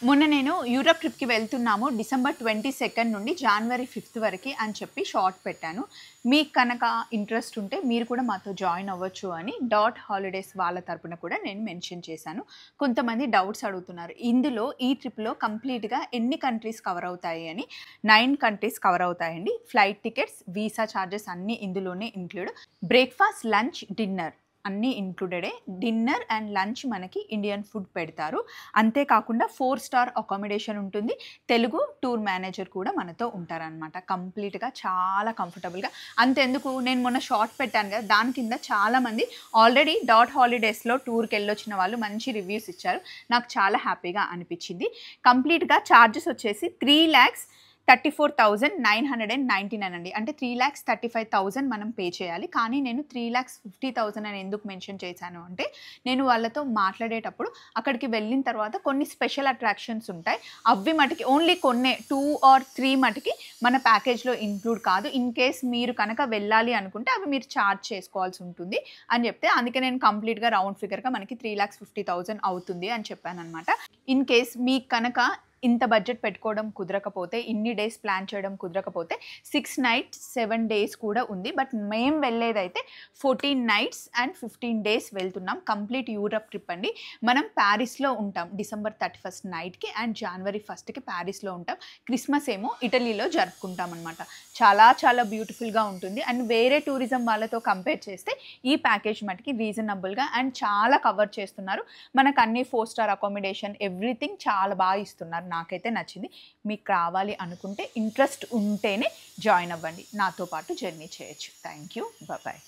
మొన్న నేను యూరప్ ట్రిప్‌కి వెళ్తున్నాము. డిసెంబర్ 22 నుండి జనవరి 5 వరకి అని చెప్పి షార్ట్ పెట్టాను. మీకు కనక ఇంట్రెస్ట్ ఉంటే మీరు కూడా మాతో జాయిన్ అవ్వచ్చు అని డాట్ హాలిడేస్ వాళ్ళ తరపున కూడా నేను మెన్షన్ చేశాను. కొంతమంది డౌట్స్ అడుగుతున్నారు. ఇందులో ఈ ట్రిప్‌లో కంప్లీట్‌గా ఎన్ని కంట్రీస్ కవర్ అవుతాయి అని. 9 కంట్రీస్ కవర్ అవుతాయండి. ఫ్లైట్ టికెట్స్, వీసా చార్జెస్ అన్నీ ఇందులోనే ఇంక్లూడ్. బ్రేక్‌ఫాస్ట్, లంచ్, డిన్నర్ అన్నీ ఇంక్లూడెడే. డిన్నర్ అండ్ లంచ్ మనకి ఇండియన్ ఫుడ్ పెడతారు. అంతేకాకుండా 4 స్టార్ అకామిడేషన్ ఉంటుంది. తెలుగు టూర్ మేనేజర్ కూడా మనతో ఉంటారనమాట. కంప్లీట్‌గా చాలా కంఫర్టబుల్‌గా. అంతెందుకు నేను మొన్న షార్ట్ పెట్టాను కదా! దాని కింద చాలామంది ఆల్రెడీ డాట్ హాలిడేస్‌లో టూర్‌కెళ్ళొచ్చిన వాళ్ళు మంచి రివ్యూస్ ఇచ్చారు. నాకు చాలా హ్యాపీగా అనిపిచ్చింది. కంప్లీట్‌గా చార్జెస్ వచ్చేసి 3,34,999 అండి. అంటే 3,35,000 మనం పే చేయాలి. కానీ నేను 3,50,000 అని ఎందుకు మెన్షన్ చేశాను అంటే, నేను వాళ్ళతో మాట్లాడేటప్పుడు అక్కడికి వెళ్ళిన తర్వాత కొన్ని స్పెషల్ అట్రాక్షన్స్ ఉంటాయి. అవి మటికి ఓన్లీ కొన్నే 2 ఆర్ 3 మటికి మన ప్యాకేజ్‌లో ఇంక్లూడ్ కాదు. ఇన్ కేస్ మీరు కనుక వెళ్ళాలి అనుకుంటే అవి మీరు చార్జ్ చేసుకోవాల్సి ఉంటుంది అని చెప్తే, అందుకే నేను కంప్లీట్‌గా రౌండ్ ఫిగర్‌గా మనకి 3,50,000 అవుతుంది అని చెప్పాననమాట. ఇన్ కేస్ మీకు కనుక ఇంత బడ్జెట్ పెట్టుకోవడం కుదరకపోతే, ఇన్ని డేస్ ప్లాన్ చేయడం కుదరకపోతే 6 నైట్స్ 7 డేస్ కూడా ఉంది. బట్ మేము వెళ్ళేదైతే 14 నైట్స్ అండ్ 15 డేస్ వెళ్తున్నాం. కంప్లీట్ యూరప్ ట్రిప్ అండి. మనం ప్యారిస్‌లో ఉంటాం డిసెంబర్ 31 నైట్‌కి అండ్ జనవరి 1కి ప్యారిస్‌లో ఉంటాం. క్రిస్మస్ ఏమో ఇటలీలో జరుపుకుంటాం అనమాట. చాలా చాలా బ్యూటిఫుల్‌గా ఉంటుంది. అండ్ వేరే టూరిజం వాళ్ళతో కంపేర్ చేస్తే ఈ ప్యాకేజ్ మటుకి రీజనబుల్‌గా అండ్ చాలా కవర్ చేస్తున్నారు. మనకు అన్ని 4 స్టార్ అకామిడేషన్ ఎవ్రీథింగ్ చాలా బాగా ఇస్తున్నారు. నాకైతే నచ్చింది. మీకు కావాలి అనుకుంటే ఇంట్రెస్ట్ ఉంటేనే జాయిన్ అవ్వండి. నాతో పాటు జర్నీ చేయొచ్చు. Thank you. బాయ్.